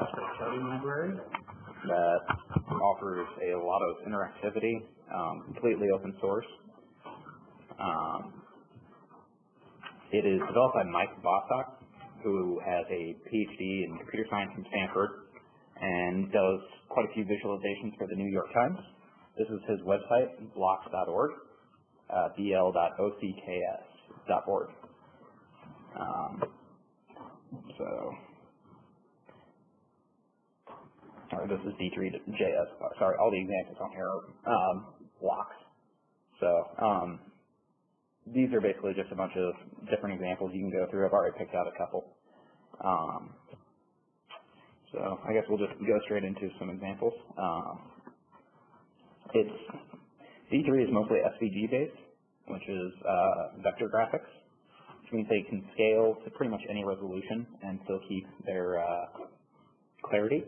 JavaScript coding library that offers a lot of interactivity, completely open source. It is developed by Mike Bostock, who has a PhD in computer science from Stanford and does quite a few visualizations for the New York Times. This is his website, blocks.org, bl.ocks.org. This is D3js. Sorry, all the examples on here are blocks. So these are basically just a bunch of different examples you can go through. I've already picked out a couple. So I guess we'll just go straight into some examples. D3 is mostly SVG based, which is vector graphics, which means they can scale to pretty much any resolution and still keep their clarity.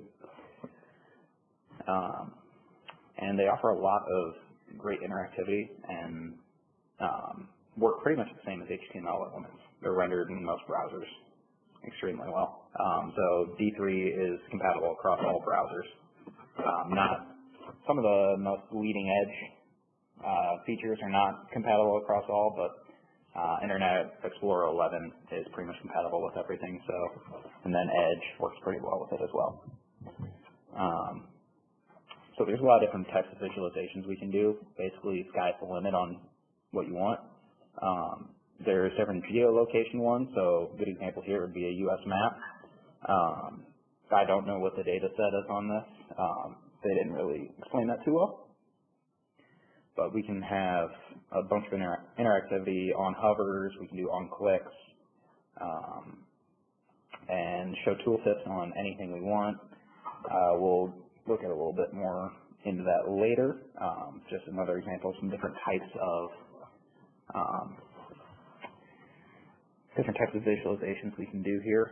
And they offer a lot of great interactivity and work pretty much the same as HTML elements. They're rendered in most browsers extremely well. So D3 is compatible across all browsers. Some of the most leading edge features are not compatible across all, but Internet Explorer 11 is pretty much compatible with everything. So, and then Edge works pretty well with it as well. So there's a lot of different types of visualizations we can do. Basically, sky's the limit on what you want. There's different geolocation ones, so a good example here would be a U.S. map. I don't know what the data set is on this. They didn't really explain that too well. But we can have a bunch of interactivity on hovers, we can do on clicks, and show tooltips on anything we want. We'll look at a little bit more into that later. Just another example of some different types of visualizations we can do here.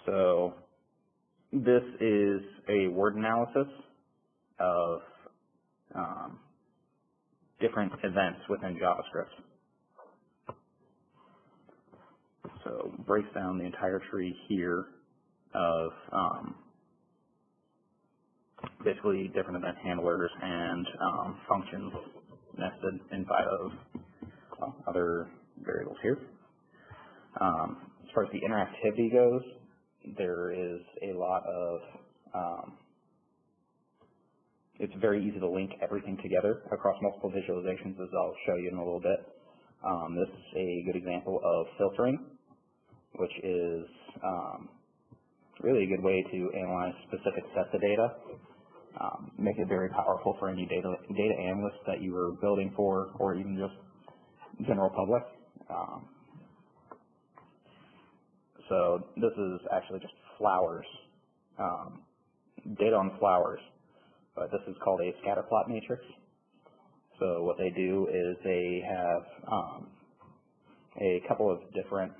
So this is a word analysis of different events within JavaScript. So breaks down the entire tree here of basically different event handlers and functions nested inside of other variables here. As far as the interactivity goes, there is a lot of, it's very easy to link everything together across multiple visualizations, as I'll show you in a little bit. This is a good example of filtering, which is really a good way to analyze specific sets of data. Make it very powerful for any data analysts that you are building for, or even just general public. So this is actually just flowers, data on flowers, but this is called a scatter plot matrix. So what they do is they have a couple of different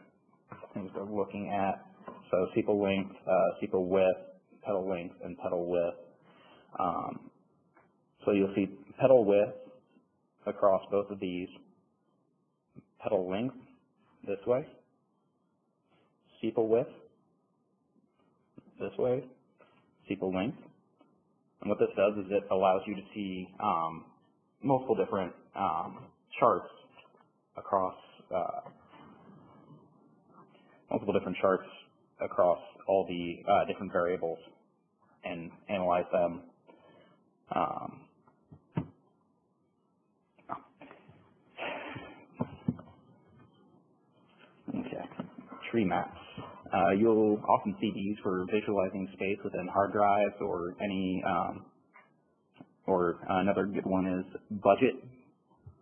things they're looking at. So sepal length, sepal width, petal length, and petal width. So you'll see petal width across both of these, petal length this way, sepal width this way, sepal length. And what this does is it allows you to see multiple different charts across all the different variables and analyze them. Okay, tree maps. You'll often see these for visualizing space within hard drives or any, or another good one is budget,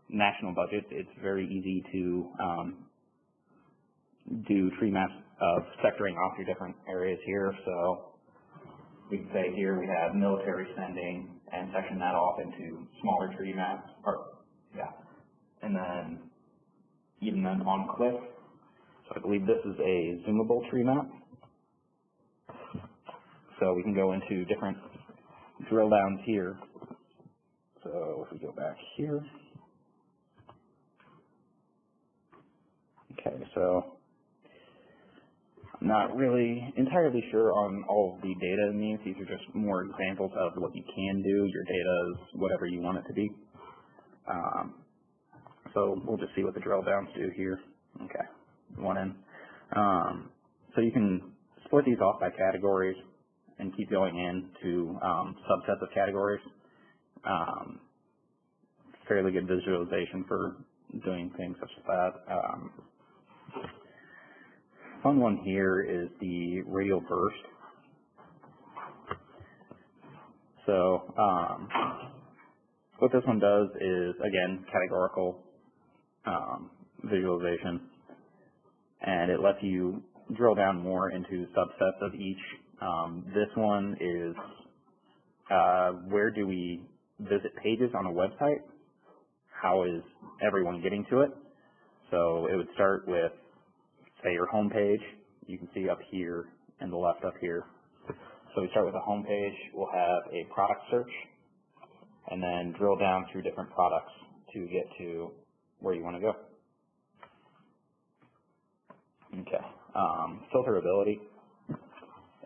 national budget. It's very easy to do tree maps of sectoring off your different areas here. So we can say here we have military spending and section that off into smaller tree maps, and then even then on cliff. So I believe this is a zoomable tree map. So we can go into different drill downs here. So if we go back here, Okay, so I'm not really entirely sure on all of the data in these. These are just more examples of what you can do. Your data is whatever you want it to be. So we'll just see what the drill downs do here. Okay, one in. So you can split these off by categories and keep going into subsets of categories. Fairly good visualization for doing things such as that. Fun one here is the radial burst. So what this one does is, again, categorical visualization, and it lets you drill down more into subsets of each. This one is where do we visit pages on a website? How is everyone getting to it? So it would start with, say, your home page. You can see up here in the left up here. So we start with a home page. We'll have a product search, and then drill down through different products to get to where you want to go. Okay. Filterability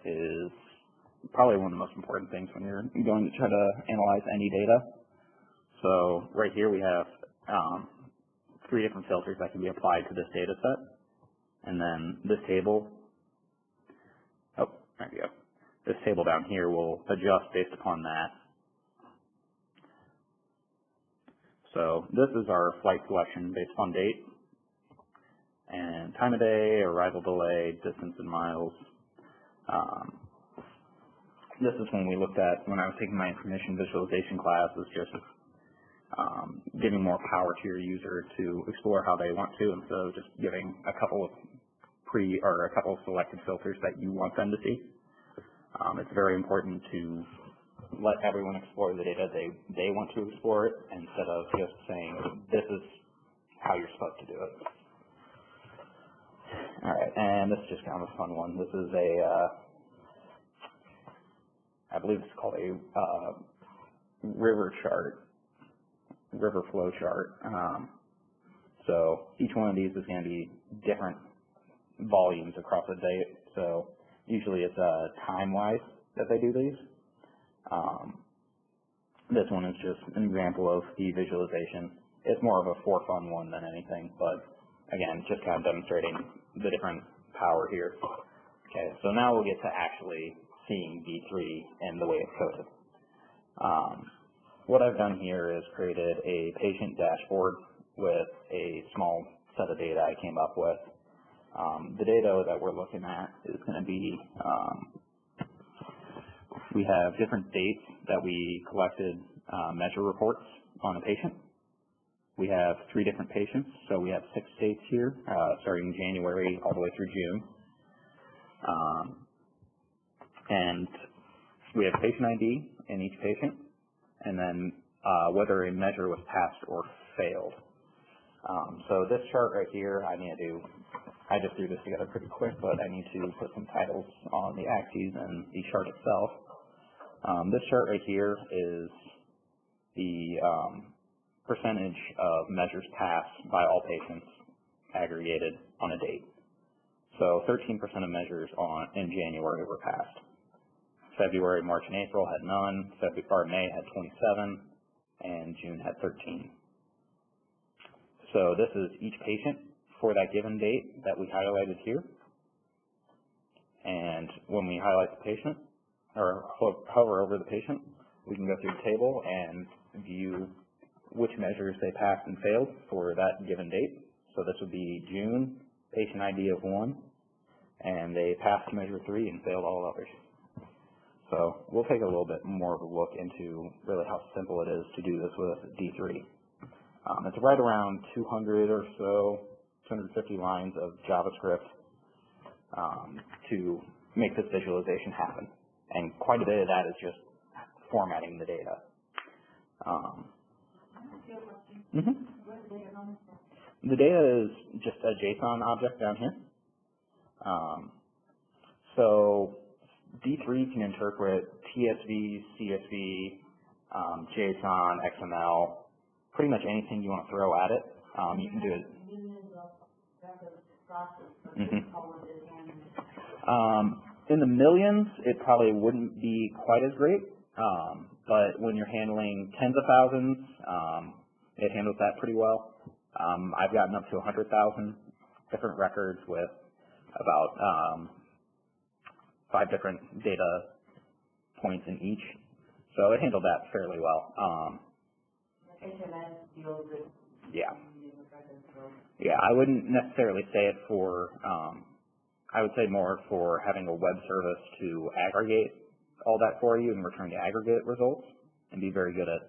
is probably one of the most important things when you're going to try to analyze any data. So right here we have 3 different filters that can be applied to this data set. And then this table, oh, there we go. This table down here will adjust based upon that. So this is our flight selection based on date and time of day, arrival delay, distance in miles. This is when we looked at, when I was taking my information visualization class, is just giving more power to your user to explore how they want to, instead of just giving a couple of selected filters that you want them to see. It's very important to let everyone explore the data they want to explore it, instead of just saying, this is how you're supposed to do it. All right, and this is just kind of a fun one. This is I believe it's called a river flow chart. So each one of these is going to be different volumes across a day. So usually it's time-wise that they do these. This one is just an example of the visualization. It's more of a for-fun one than anything, but again, just kind of demonstrating the different power here. Okay, so now we'll get to actually seeing D3 and the way it's coded. What I've done here is created a patient dashboard with a small set of data I came up with. The data that we're looking at is going to be, we have different dates that we collected measure reports on a patient. We have 3 different patients, so we have 6 dates here, starting January all the way through June. And we have patient ID in each patient, and then whether a measure was passed or failed. So this chart right here, I just threw this together pretty quick, but I need to put some titles on the axes and the chart itself. This chart right here is the percentage of measures passed by all patients aggregated on a date. So 13% of measures in January were passed. February, March, and April had none. May had 27, and June had 13. So this is each patient for that given date that we highlighted here. And when we highlight the patient, or hover over the patient, we can go through the table and view which measures they passed and failed for that given date. So this would be June, patient ID of 1, and they passed measure 3 and failed all others. So we'll take a little bit more of a look into really how simple it is to do this with D3. It's right around 200 or so, 250 lines of JavaScript to make this visualization happen. And quite a bit of that is just formatting the data. The data is just a JSON object down here. So D3 can interpret TSV, CSV, JSON, XML, pretty much anything you want to throw at it. You can do it. In the millions, it probably wouldn't be quite as great, but when you're handling tens of thousands, it handles that pretty well. I've gotten up to 100,000 different records with about 5 different data points in each, so it handled that fairly well. Yeah, I wouldn't necessarily say it for, I would say more for having a web service to aggregate all that for you and return the aggregate results and be very good at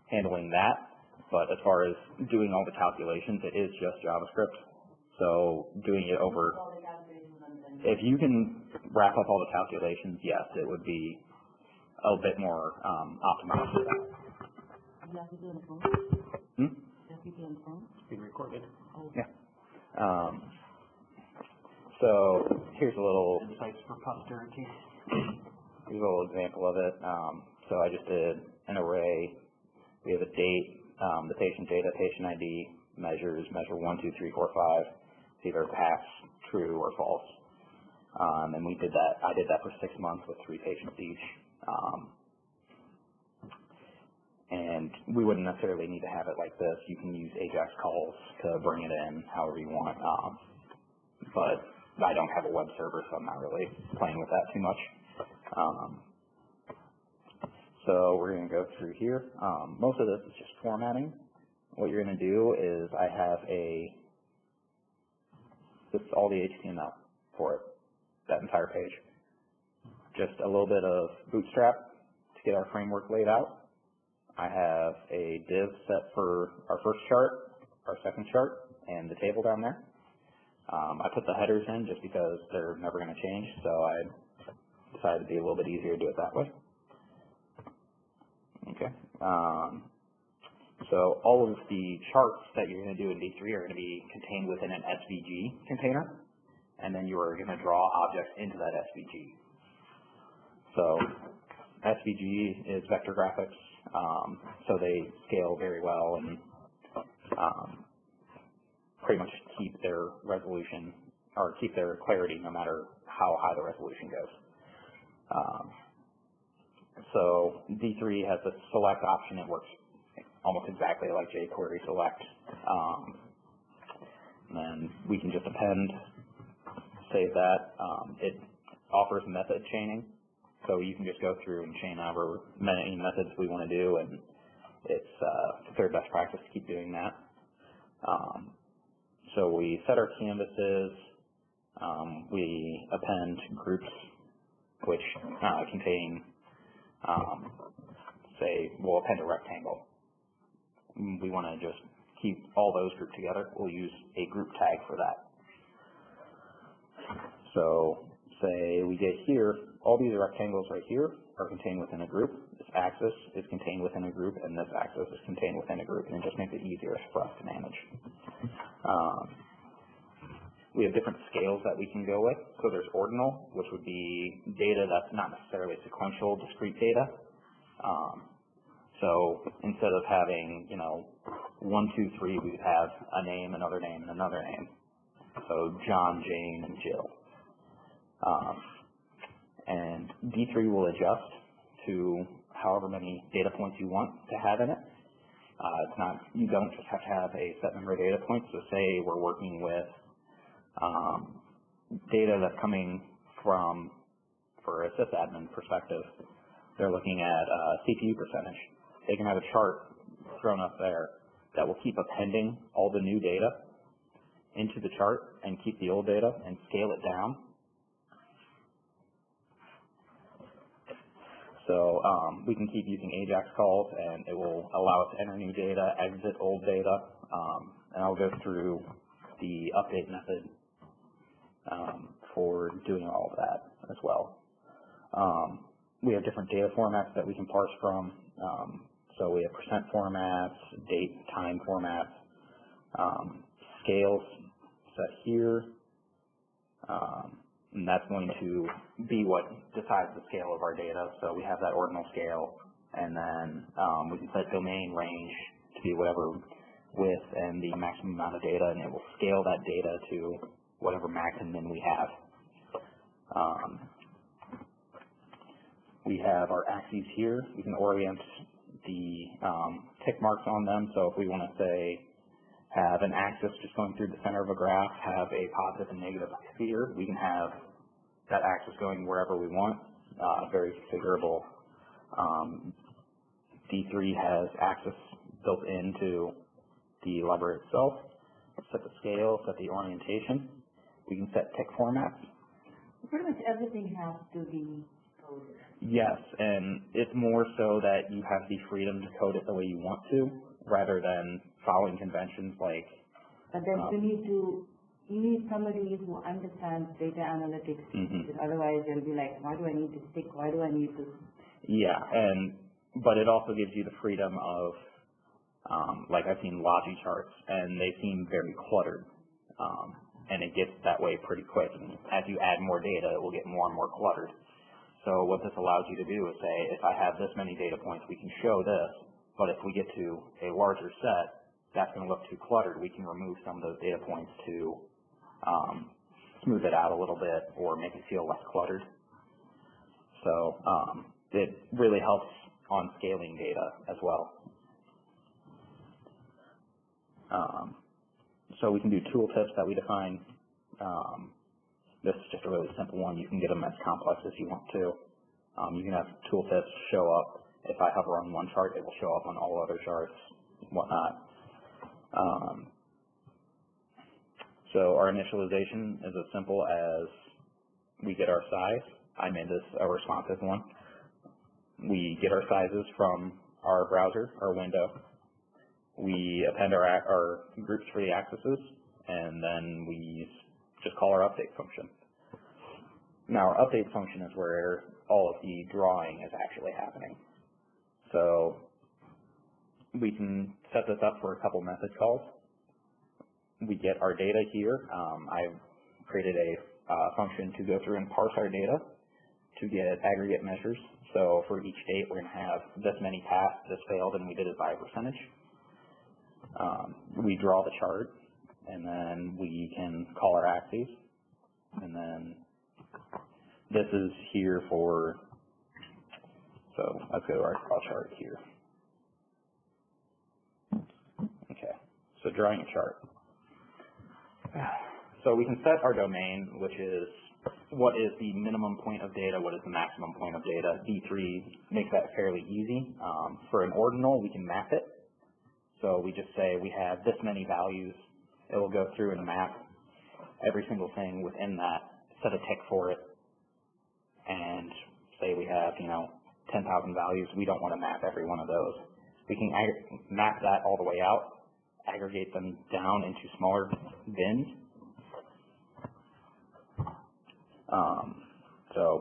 handling that. But as far as doing all the calculations, it is just JavaScript. So doing it over, if you can wrap up all the calculations, yes, it would be a bit more optimized for that. Being recorded. Yeah. So here's a little insights for posterity. Here's a little example of it. So I just did an array. We have a date, the patient data, patient ID, measure 1, 2, 3, 4, 5. It's either pass, true, or false. And we did that. I did that for 6 months with 3 patients each. And we wouldn't necessarily need to have it like this. You can use AJAX calls to bring it in however you want. But I don't have a web server, so I'm not really playing with that too much. So we're going to go through here. Most of this is just formatting. What you're going to do is I have this is all the HTML for it, that entire page. Just a little bit of Bootstrap to get our framework laid out. I have a div set for our first chart, our second chart, and the table down there. I put the headers in just because they're never going to change, so I decided to be a little bit easier to do it that way. Okay. So all of the charts that you're going to do in D3 are going to be contained within an SVG container, and then you are going to draw objects into that SVG. So SVG is vector graphics, so they scale very well and pretty much keep their resolution or keep their clarity no matter how high the resolution goes. So D3 has a select option. It works almost exactly like jQuery select. And then we can just append, save that. It offers method chaining, so you can just go through and chain over many methods we want to do, and it's considered best practice to keep doing that. So we set our canvases. We append groups which contain, say, we'll append a rectangle. We want to just keep all those grouped together. We'll use a group tag for that. So say we get here, all these rectangles right here are contained within a group. This axis is contained within a group, and this axis is contained within a group, and it just makes it easier for us to manage. We have different scales that we can go with. So there's ordinal, which would be data that's not necessarily sequential, discrete data. So instead of having, 1, 2, 3, we would have a name, another name, and another name. So John, Jane, and Jill. And D3 will adjust to however many data points you want to have in it. It's not, you don't just have to have a set number of data points. So say we're working with data that's coming from, for a sysadmin perspective, they're looking at CPU percentage. They can have a chart thrown up there that will keep appending all the new data into the chart and keep the old data and scale it down. So we can keep using AJAX calls, and it will allow us to enter new data, exit old data, and I'll go through the update method for doing all of that as well. We have different data formats that we can parse from. So we have percent formats, date, time formats, scales set here, and that's going to be what decides the scale of our data. So we have that ordinal scale, and then we can set domain range to be whatever width and the maximum amount of data, and it will scale that data to whatever max and min we have. We have our axes here. We can orient the tick marks on them. So if we want to say have an axis just going through the center of a graph, have a positive and negative sphere, we can have that axis going wherever we want. Very configurable. D3 has axis built into the library itself. Set the scale, set the orientation. We can set tick formats. Pretty much everything has to be coded. Yes, and it's more so that you have the freedom to code it the way you want to, rather than following conventions like. But then you need somebody who understands data analytics. Because otherwise, they'll be like, why do I need to stick? Why do I need to? Yeah, but it also gives you the freedom of, like I've seen logi charts, and they seem very cluttered, and it gets that way pretty quick. And as you add more data, it will get more and more cluttered. So what this allows you to do is say, if I have this many data points, we can show this, but if we get to a larger set, that's going to look too cluttered. We can remove some of those data points to smooth it out a little bit or make it feel less cluttered. So it really helps on scaling data as well. So we can do tooltips that we define. This is just a really simple one. You can get them as complex as you want to. You can have tooltips show up. If I hover on one chart, it will show up on all other charts, whatnot. So our initialization is as simple as we get our size. I made this a responsive one. We get our sizes from our browser, our window. We append our groups for the axes, and then we just call our update function. Now, our update function is where all of the drawing is actually happening. So we can set this up for a couple method calls. We get our data here. I've created a function to go through and parse our data to get aggregate measures. So for each date, we're going to have this many passed, this failed, and we did it by a percentage. We draw the chart, and then we can call our axes. And then this is here for, so let's go to our draw chart here. Okay, so drawing a chart. So we can set our domain, which is what is the minimum point of data, what is the maximum point of data. D3 makes that fairly easy. For an ordinal, we can map it. So we just say we have this many values. It will go through and map every single thing within that, set a tick for it, and say we have, 10,000 values. We don't want to map every one of those. We can map that all the way out, aggregate them down into smaller bins.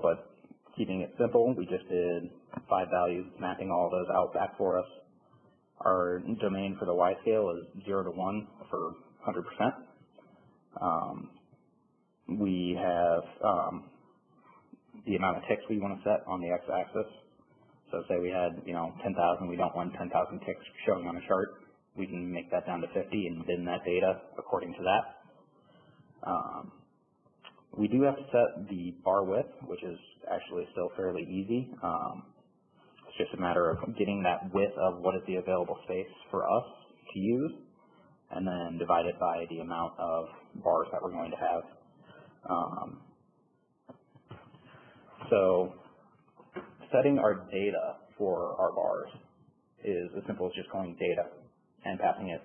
But keeping it simple, we just did 5 values, mapping all those out back for us. Our domain for the Y scale is 0 to 1 for 100%. We have the amount of ticks we want to set on the x-axis. So say we had 10,000, we don't want 10,000 ticks showing on a chart. We can make that down to 50 and bin that data according to that. We do have to set the bar width, which is actually still fairly easy. It's just a matter of getting that width of what is the available space for us to use, and then divide it by the amount of bars that we're going to have. So setting our data for our bars is as simple as just calling data and passing it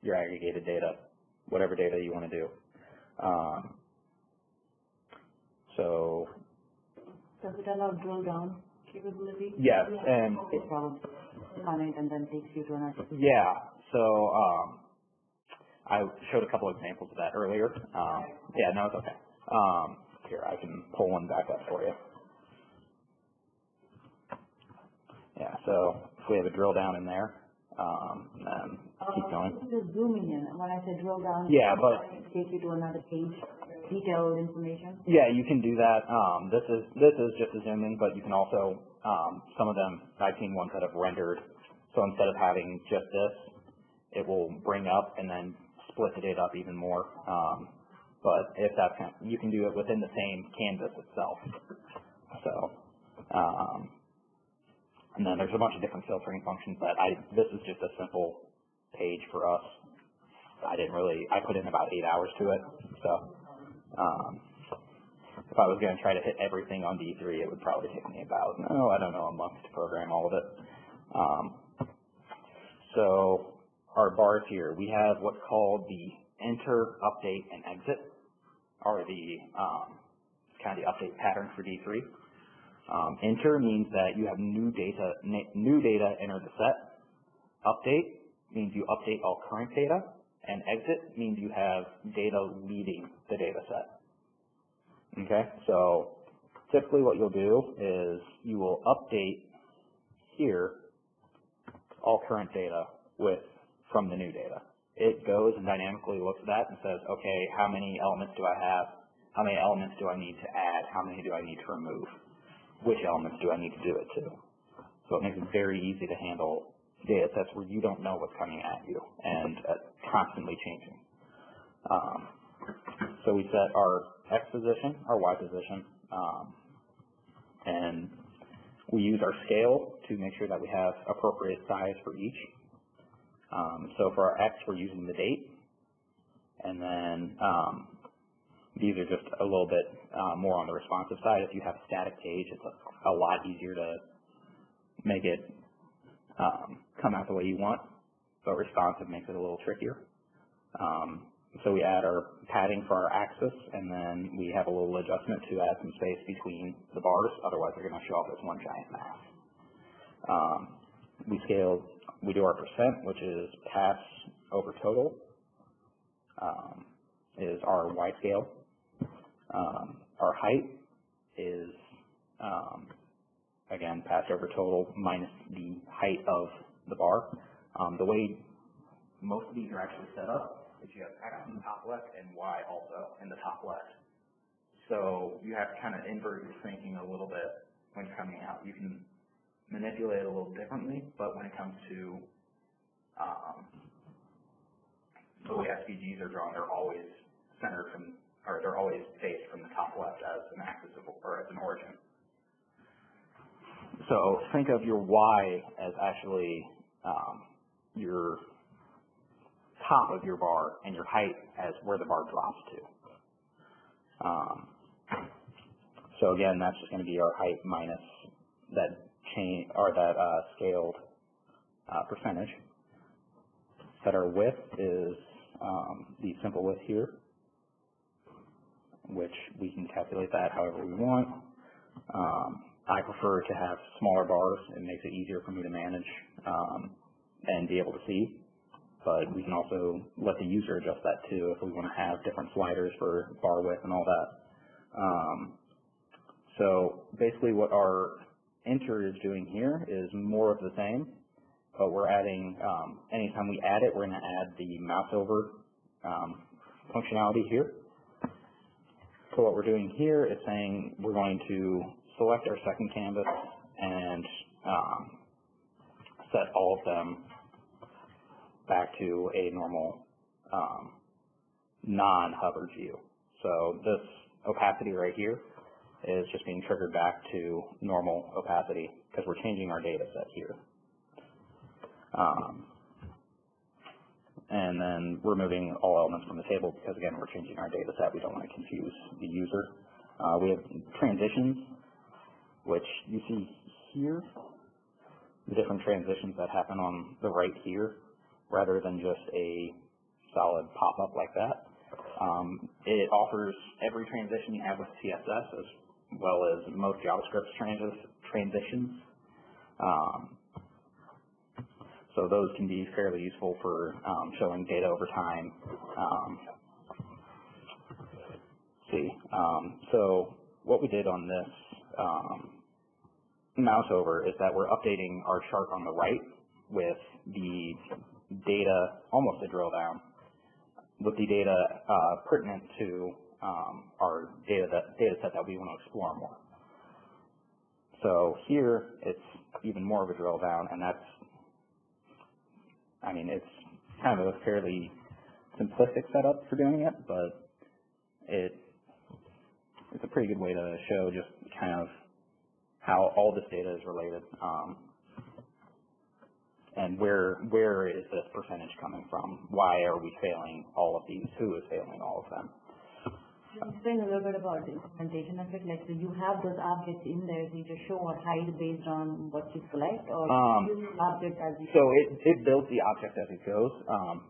your aggregated data, whatever data you want to do. So does it allow drill down capability? Yes, and it probably on it and then takes you to another. Yeah, so I showed a couple examples of that earlier. Yeah, no, it's okay. Here, I can pull one back up for you. Yeah, so if we have a drill down in there, and keep going. Just zooming in. When I say drill down, yeah, but take you to another page, detailed information. Yeah, you can do that. This is just a zoom in, but you can also some of them I've seen ones that have rendered. So instead of having just this, it will bring up and then split the data up even more. But if that's you can do it within the same canvas itself. So, and then there's a bunch of different filtering functions that this is just a simple page for us. I put in about 8 hours to it. So, if I was going to try to hit everything on D3, it would probably take me about, a month to program all of it. So our bars here, we have what's called the enter, update, and exit, or the kind of the update pattern for D3. Enter means that you have new data enter the set. Update means you update all current data, and exit means you have data leaving the data set. Okay, so typically what you'll do is you will update here all current data from the new data. It goes and dynamically looks at that and says, okay, how many elements do I have? How many elements do I need to add? How many do I need to remove? Which elements do I need to do it to? So it makes it very easy to handle data sets where you don't know what's coming at you and constantly changing. So we set our X position, our Y position, and we use our scale to make sure that we have appropriate size for each. So for our X, we're using the date, and then these are just a little bit more on the responsive side. If you have a static page, it's a lot easier to make it come out the way you want, but responsive makes it a little trickier. So we add our padding for our axis, and then we have a little adjustment to add some space between the bars, otherwise they're going to show up as one giant mass. We do our percent, which is pass over total, is our Y scale. Our height is, again, pass over total minus the height of the bar. The way most of these are actually set up is you have X in the top left and Y also in the top left. So you have to kind of invert your thinking a little bit when coming out. You can manipulate it a little differently, but when it comes to the way SVGs are drawn, they're always centered they're always faced from the top left as an axis or as an origin. So think of your Y as actually your top of your bar and your height as where the bar drops to. So again, that's just going to be our height minus that scaled percentage. Set our width is the simple width here, which we can calculate that however we want. I prefer to have smaller bars. It makes it easier for me to manage and be able to see. But we can also let the user adjust that too if we want to have different sliders for bar width and all that. So basically what our enter is doing here is more of the same, but we're adding, anytime we add it, we're going to add the mouse over functionality here. So what we're doing here is saying we're going to select our second canvas and set all of them back to a normal non-hovered view. So this opacity right here is just being triggered back to normal opacity because we're changing our data set here. And then removing all elements from the table because, again, we're changing our data set. We don't want to confuse the user. We have transitions, which you see here, the different transitions that happen on the right here, rather than just a solid pop-up like that. It offers every transition you have with CSS as well as most JavaScript transitions. So those can be fairly useful for showing data over time. So what we did on this mouse over is that we're updating our chart on the right with the data, almost a drill down, with the data pertinent to our data set that we want to explore more. So here it's even more of a drill down, and that's, I mean, it's kind of a fairly simplistic setup for doing it, but it's a pretty good way to show just kind of how all this data is related, and where is this percentage coming from? Why are we failing all of these? Who is failing all of them? Explain a little bit about the implementation of it. Like, so you have those objects in there, so you just show or hide based on what you select, or use object as you so it builds the object as it goes.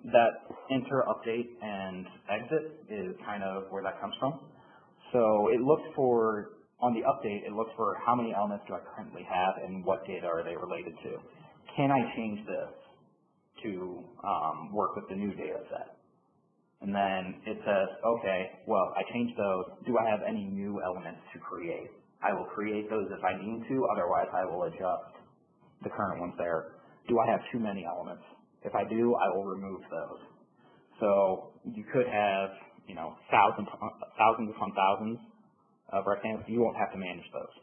That enter, update, and exit is kind of where that comes from. So it looks for, on the update, it looks for how many elements do I currently have and what data are they related to. Can I change this to work with the new data set? And then it says, okay, well, I changed those. Do I have any new elements to create? I will create those if I need to. Otherwise, I will adjust the current ones there. Do I have too many elements? If I do, I will remove those. So you could have, you know, thousands upon thousands of rectangles. You won't have to manage those.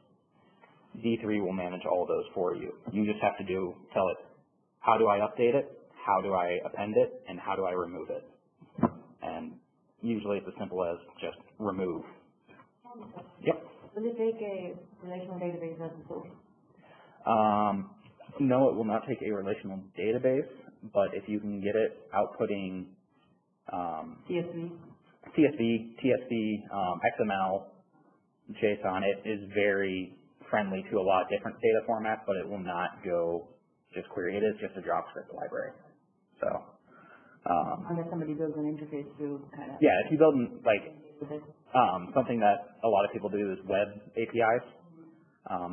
D3 will manage all of those for you. You just have to tell it, how do I update it? How do I append it? And how do I remove it? And usually it's as simple as just remove. Yep. Will it take a relational database as a source? No, it will not take a relational database, but if you can get it outputting CSV, TSV, XML, JSON, it is very friendly to a lot of different data formats, but it will not go just query. It is just a JavaScript library. So unless somebody builds an interface to kind of... Yeah, if you build, like, something that a lot of people do is web APIs.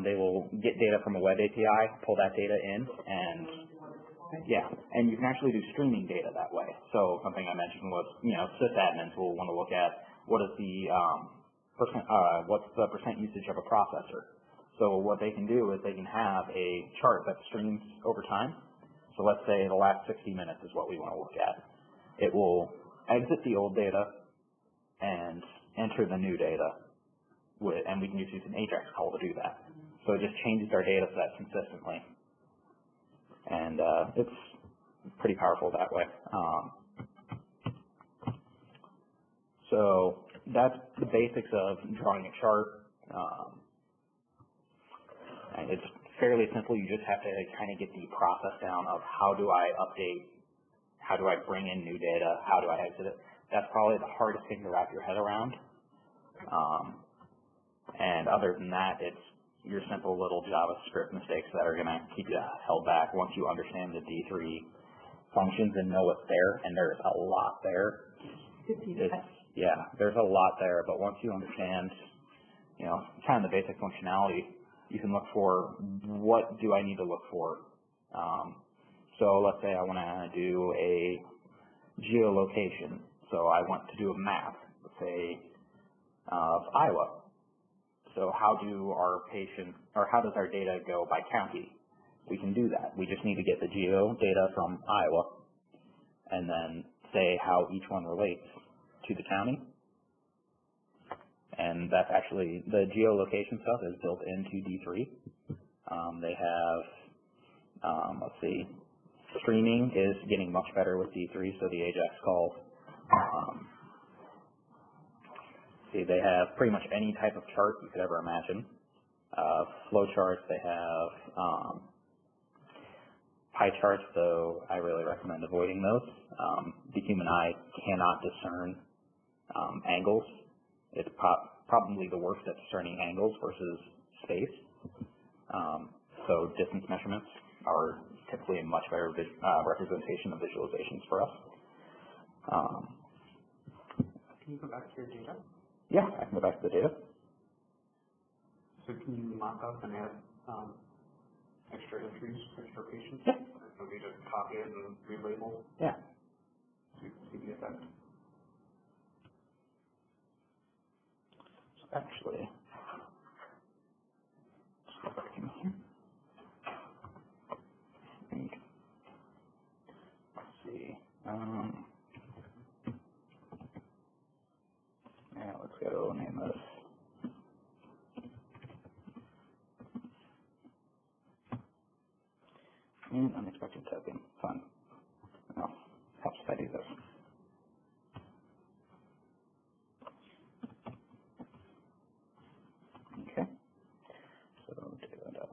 They will get data from a web API, pull that data in, and yeah, and you can actually do streaming data that way. So something I mentioned was, you know, sysadmins will want to look at what is the what's the percent usage of a processor. So what they can do is they can have a chart that streams over time. So let's say the last 60 minutes is what we want to look at. It will exit the old data and enter the new data, and we can just use an AJAX call to do that. So it just changes our data set consistently. And it's pretty powerful that way. So that's the basics of drawing a chart. And it's fairly simple. You just have to kind of get the process down of how do I update, how do I bring in new data, how do I exit it. That's probably the hardest thing to wrap your head around. And other than that, it's your simple little JavaScript mistakes that are going to keep you held back once you understand the D3 functions and know what's there, and there's a lot there. Yeah, there's a lot there, but once you understand, you know, kind of the basic functionality, you can look for what do I need to look for. So let's say I want to do a geolocation. So I want to do a map, let's say, of Iowa. So how do our how does our data go by county? We can do that. We just need to get the geo data from Iowa and then say how each one relates to the county. And that's actually, the geolocation stuff is built into D3. They have, let's see, streaming is getting much better with D3, so the AJAX calls. See, they have pretty much any type of chart you could ever imagine. Flow charts, they have pie charts, though I really recommend avoiding those. The human eye cannot discern angles. It's probably the worst at discerning angles versus space. So distance measurements are typically a much better representation of visualizations for us. Can you go back to your data? Yeah, I can go back to the data. So can you mock up and add extra entries, extra patients? Yeah. So we just copy it and relabel? Yeah. So you can see the effect. So actually, let's go back in here. Let's see. Yeah, let's go name this. Unexpected token. Fun. No, I do this. Okay. So data.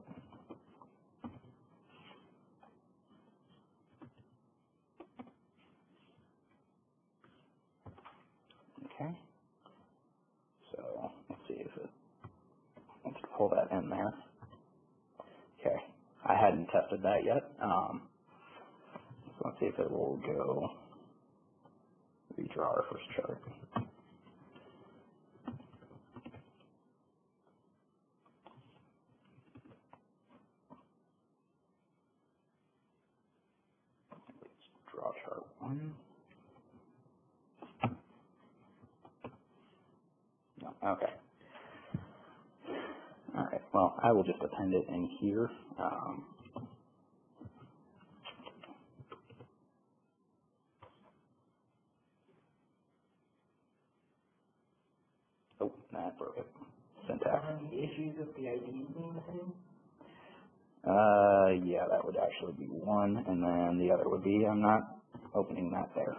Okay. So let's see if it, let's pull that in there. Okay. I hadn't tested that yet. So let's see if it will go redraw our first chart. Let's draw chart 1. No, okay. All right. Well, I will just append it in here. Oh, that broke it. Syntax. Any issues with the ID being the same? Yeah, that would actually be one, and then the other would be I'm not opening that there.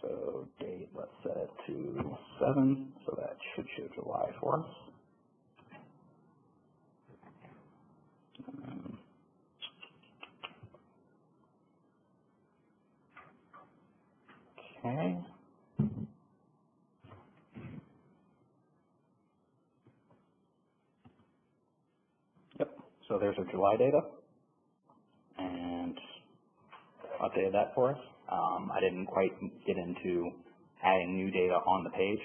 So date, let's set it to 7, so that should show July for us. Okay. Yep. So there's our July data, and updated that for us. I didn't quite get into adding new data on the page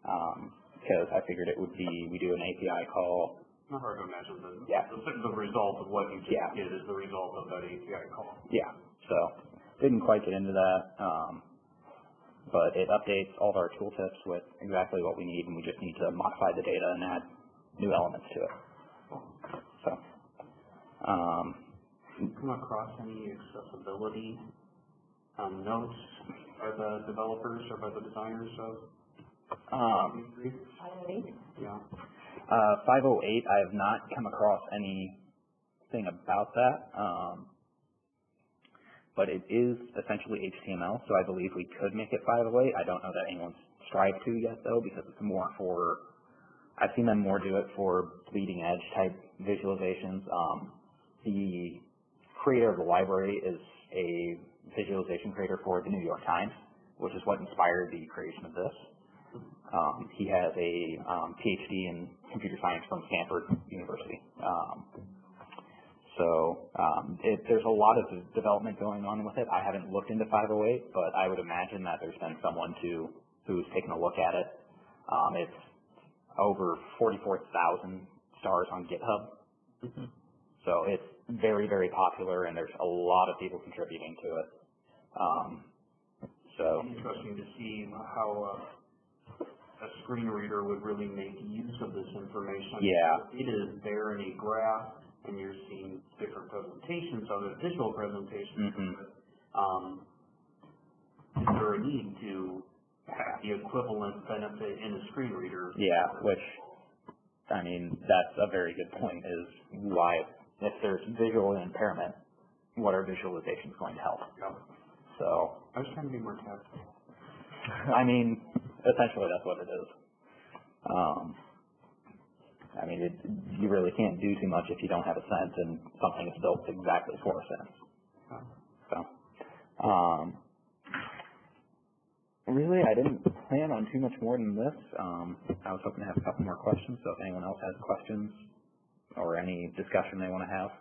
because I figured it would be we do an API call. Not hard to imagine that. Yeah. The result of what you just did is the result of that API call. Yeah. So didn't quite get into that, but it updates all of our tooltips with exactly what we need, and we just need to modify the data and add new elements to it. So. You come across any accessibility notes by the developers or by the designers of 508? Yeah. 508, I have not come across anything about that, but it is essentially HTML, so I believe we could make it 508. I don't know that anyone's strived to yet, though, because it's more for, I've seen them more do it for bleeding edge type visualizations. The creator of the library is a visualization creator for the New York Times, which is what inspired the creation of this. He has a PhD in computer science from Stanford University. There's a lot of development going on with it. I haven't looked into 508, but I would imagine that there's been someone who's taken a look at it. It's over 44,000 stars on GitHub. Mm-hmm. So it's very, very popular, and there's a lot of people contributing to it. So interesting to see how a screen reader would really make use of this information. Yeah. It is there in a graph, and you're seeing different presentations of it, visual presentations of it. Is there a need to have the equivalent benefit in a screen reader? Yeah, which, I mean, that's a very good point, is why, if there's visual impairment, what are visualizations going to help? Yep. So I was trying to be more tactful. I mean, essentially that's what it is. I mean, you really can't do too much if you don't have a sense, and something is built exactly for a sense. So, really, I didn't plan on too much more than this. I was hoping to have a couple more questions, so if anyone else has questions or any discussion they want to have.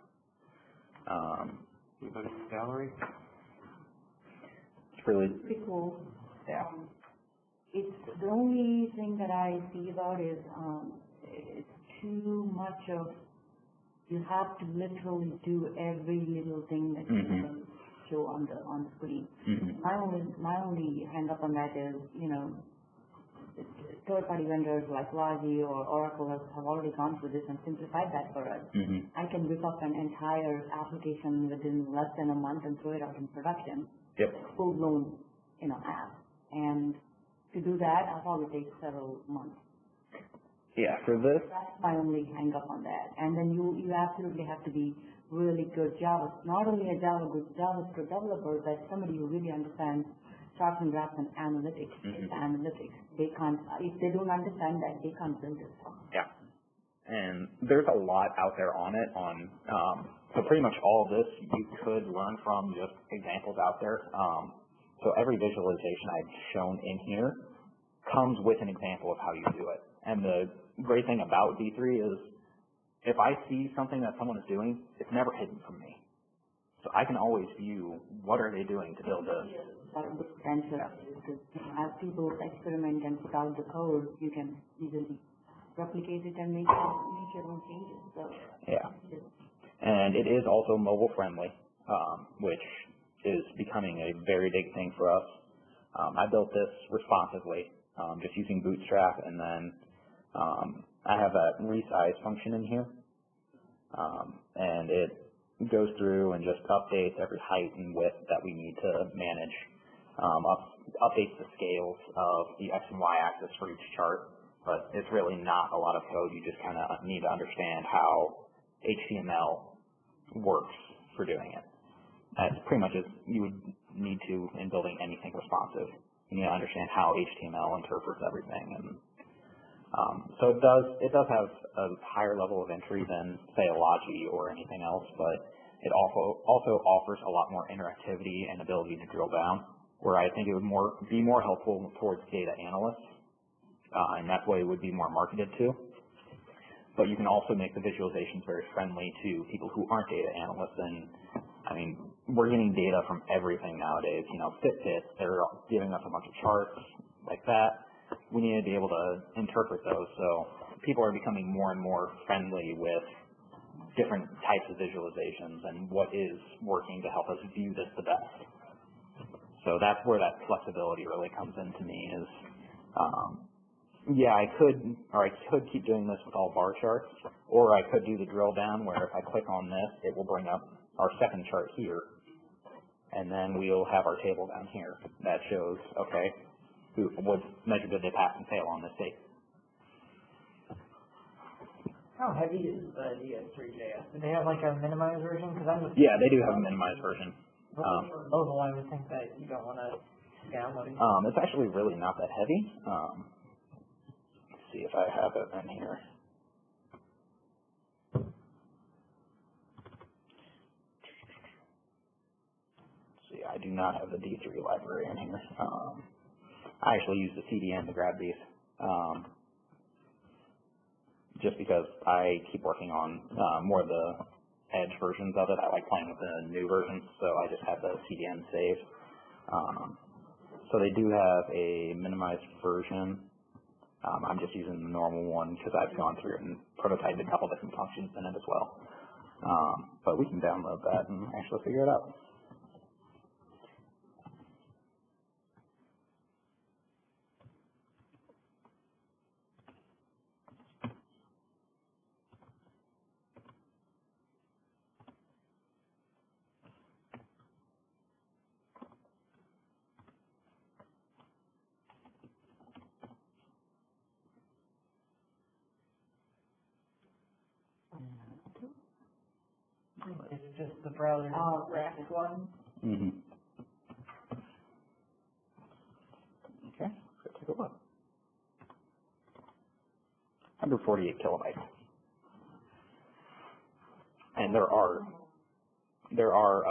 Anybody in the gallery? It's really Pretty cool. Yeah. It's the only thing that I see about is it's too much of, you have to literally do every little thing that you can show on the screen. My only hang up on that is, third-party vendors like Logi or Oracle have already gone through this and simplified that for us. I can whip up an entire application within less than a month and throw it out in production. Yep. Full-blown, app. And to do that, I'll probably take several months. Yeah, for this. That's my only hang up on that. And then you absolutely have to be really good Java, not only a JavaScript developer, but somebody who really understands charts and graphs and analytics. Analytics. They can't, if they don't understand that, they can't build it. Yeah. And there's a lot out there on it. So pretty much all of this you could learn from just examples out there. So every visualization I've shown in here comes with an example of how you do it. And the great thing about D3 is if I see something that someone is doing, it's never hidden from me. So I can always view what are they doing to build this. As people experiment and put out the code, you can easily replicate it and make your own changes. So yeah. And it is also mobile friendly, which is becoming a very big thing for us. I built this responsively, just using Bootstrap, and then I have a resize function in here, and it goes through and just updates every height and width that we need to manage, updates the scales of the X and Y axis for each chart, but it's really not a lot of code. You just kind of need to understand how HTML works for doing it. That's pretty much as you would need to in building anything responsive. You need to understand how HTML interprets everything, and so it does have a higher level of entry than, say, a Logi or anything else, but it also offers a lot more interactivity and ability to drill down, where I think it would be more helpful towards data analysts, and that's what it would be more marketed to. But you can also make the visualizations very friendly to people who aren't data analysts. And I mean, we're getting data from everything nowadays. You know, Fitbits, they're giving us a bunch of charts like that. We need to be able to interpret those. So people are becoming more and more friendly with different types of visualizations and what is working to help us view this the best. So that's where that flexibility really comes into me is, yeah, I could keep doing this with all bar charts, or I could do the drill down where if I click on this, it will bring up our second chart here, and then we'll have our table down here that shows, okay, what measure did they pass and fail on this date. How heavy is the D3js? Do they have like a minimized version? Yeah, they do have a minimized version. Mobile, I would think that you don't want to download it. It's actually really not that heavy. Let's see if I have it in here. Let's see, I do not have the D3 library in here. I actually use the CDN to grab these, just because I keep working on more of the Edge versions of it. I like playing with the new versions, so I just have the CDN saved. So they do have a minimized version. I'm just using the normal one because I've gone through and prototyped a couple different functions in it as well. But we can download that and actually figure it out. It's just the browser React one. Mm-hmm. Okay, let's take a look. 148 kilobytes. And there are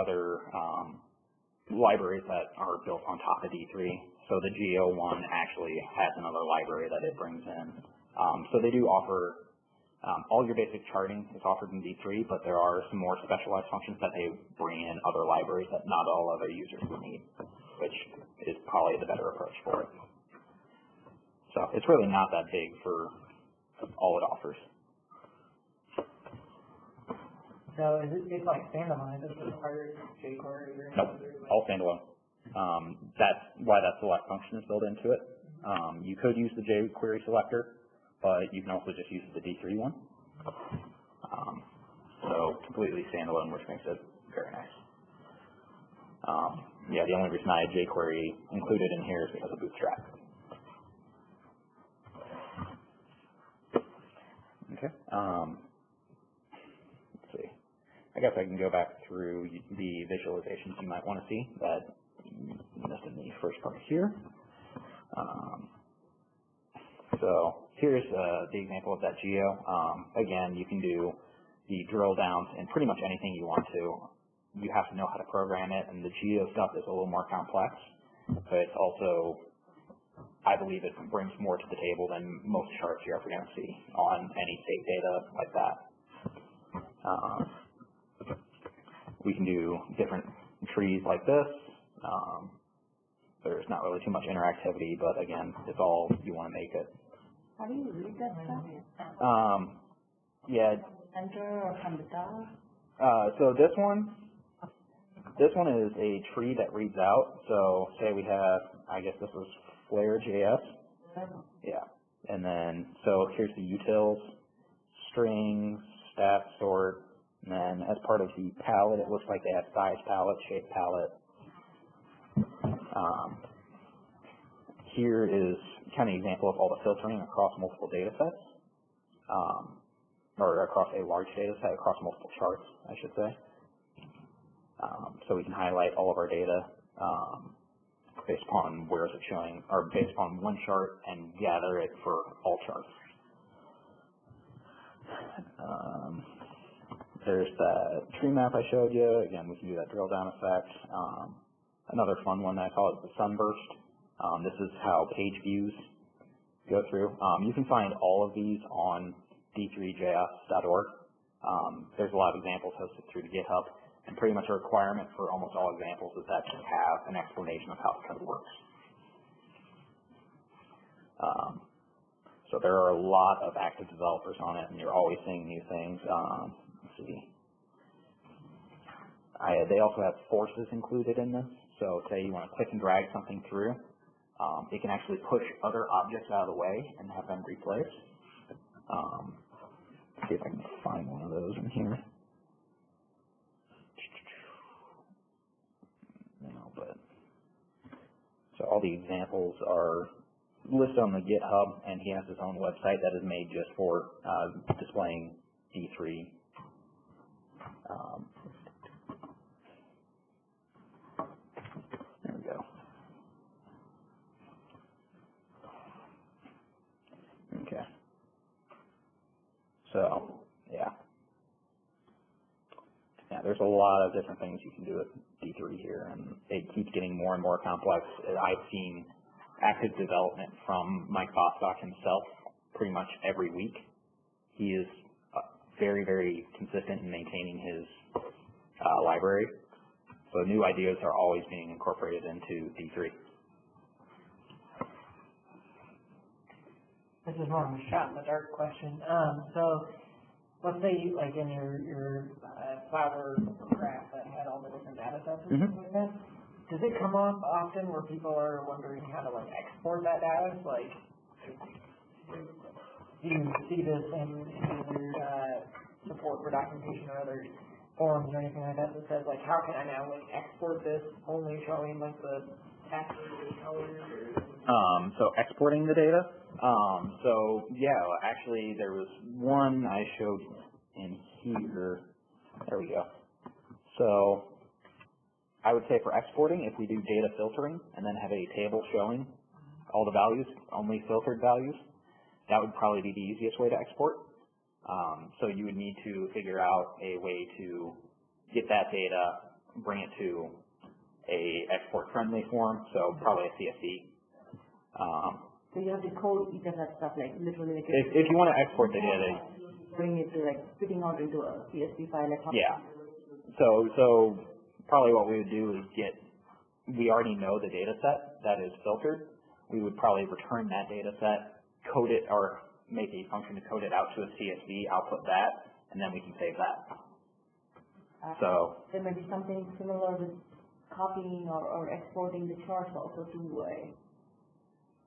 other libraries that are built on top of D3. So the Geo one actually has another library that it brings in. So they do offer all your basic charting is offered in D3, but there are some more specialized functions that they bring in other libraries that not all other users would need, which is probably the better approach for it. So it's really not that big for all it offers. So it's like standalone. It doesn't require jQuery or Nope, all standalone. That's why that select function is built into it. You could use the jQuery selector, but you can also just use the D3 one. So completely standalone, which makes it very nice. Yeah, the only reason I had jQuery included in here is because of Bootstrap. Okay. Let's see. I guess I can go back through the visualizations you might want to see that you missed in the first part here. So here's the example of that geo. Again, you can do the drill downs in pretty much anything you want to. You have to know how to program it, and the geo stuff is a little more complex, but it's also, I believe it brings more to the table than most charts you're ever going to see on any state data like that. We can do different trees like this. There's not really too much interactivity, but again, it's all you want to make it. How do you read that stuff? Yeah. Center or from the top? So this one is a tree that reads out. So say we have, I guess this is Flare.js. Yeah. And then, so here's the utils, strings, stat sort, and then as part of the palette, it looks like they have size palette, shape palette. Here is kind of an example of all the filtering across multiple data sets, or across a large data set, across multiple charts, I should say. So we can highlight all of our data based upon where is it showing, or based upon one chart and gather it for all charts. There's that tree map I showed you. Again, we can do that drill down effect. Another fun one that I call it the sunburst. This is how page views go through. You can find all of these on D3js.org. There's a lot of examples hosted through the GitHub, and pretty much a requirement for almost all examples is that you have an explanation of how the code works. So there are a lot of active developers on it, and you're always seeing new things. Let's see. They also have forces included in this. So say you want to click and drag something through, it can actually push other objects out of the way and have them replace. Let's see if I can find one of those in here. No, but so all the examples are listed on the GitHub, and he has his own website that is made just for displaying D3. There we go. Okay. So, yeah. Yeah, there's a lot of different things you can do with D3 here, and it keeps getting more and more complex. I've seen active development from Mike Bostock himself pretty much every week. He is very, very consistent in maintaining his library. So new ideas are always being incorporated into D3. This is more of a shot in the dark question. So let's say you, like in your flower graph that had all the different data sets and stuff like that, does it come up often where people are wondering how to like export that data? Like, do you see this in either support for documentation or other forums or anything like that that says like, how can I now like export this only showing like the text or the colors? So exporting the data. So yeah, actually there was one I showed in here. There we go. So I would say for exporting, if we do data filtering and then have a table showing all the values, only filtered values, that would probably be the easiest way to export. So you would need to figure out a way to get that data, bring it to a export-friendly form, so probably a CSV. So you have to code each of that stuff, like literally. Like If you want to export the data, bring it to like spitting out into a CSV file. Like yeah. So probably what we would do is we already know the data set that is filtered. We would probably return that data set, code it, or make a function to code it out to a CSV, output that, and then we can save that. So there may be something similar with copying or exporting the charts also to a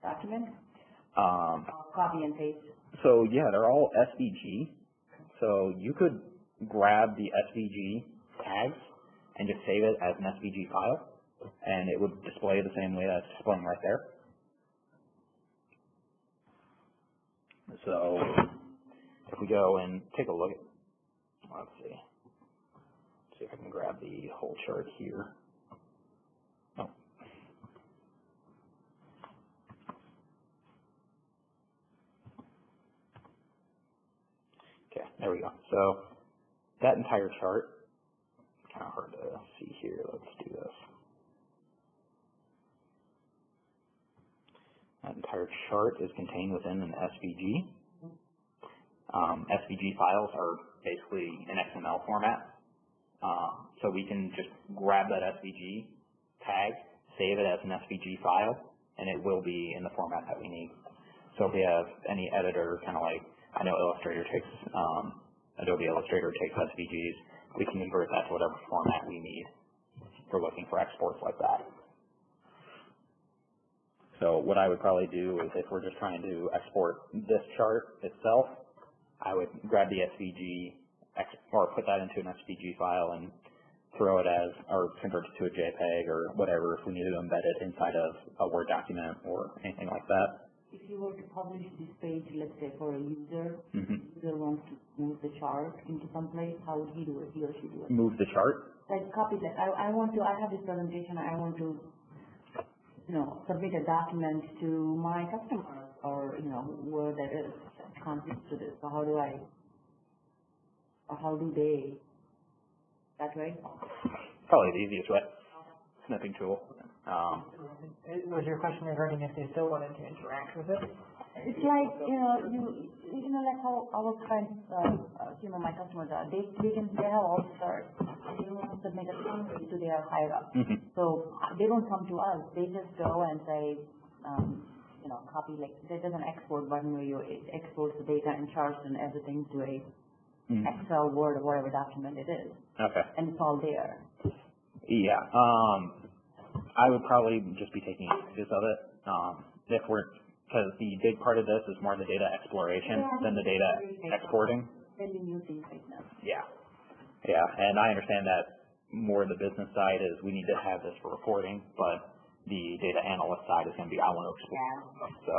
document. Copy and paste. So yeah, they're all SVG. So you could grab the SVG tags and just save it as an SVG file, and it would display the same way that it's displaying right there. So if we go and take a look at, let's see. see if I can grab the whole chart here. Oh. Okay, there we go. So that entire chart, kind of hard to see here. Let's do this. That entire chart is contained within an SVG. SVG files are basically an XML format. So we can just grab that SVG tag, save it as an SVG file, and it will be in the format that we need. So if we have any editor, kind of like, I know Illustrator takes, Adobe Illustrator takes SVGs, we can convert that to whatever format we need if we're looking for exports like that. So what I would probably do is if we're just trying to export this chart itself, I would grab the SVG or put that into an SVG file and throw it as, or convert it to a JPEG or whatever if we need to embed it inside of a Word document or anything like that. If you were to publish this page, let's say for a user, the user wants to move the chart into some place, how would he do it, he or she do it? Move the chart? Like copy that. I have this presentation, I want to, submit a document to my customer or, where that is, contributes to this. So how do they, that way? Probably the easiest way. Snipping tool. Was your question regarding if they still wanted to interact with it? It's like, like how our friends, my customers are, they have all the stars. They don't want to submit a summary to their higher up. So they don't come to us. They just go and say, copy, like, there's an export button where you export the data and charts and everything to a Excel, Word, or whatever document it is. Okay. And it's all there. Yeah. I would probably just be taking advantage of it. Because the big part of this is more the data exploration than the data exporting. Really new things right now. Yeah. Yeah, and I understand that more the business side is we need to have this for reporting, but the data analyst side is going to be I want to explore. So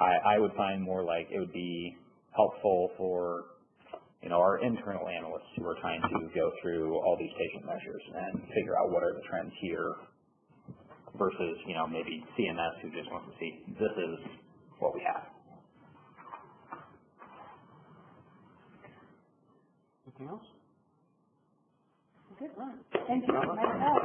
I would find more like it would be helpful for our internal analysts who are trying to go through all these patient measures and figure out what are the trends here versus, maybe CMS who just wants to see this is what we have. Anything else? Good one. Thank you. Nice job.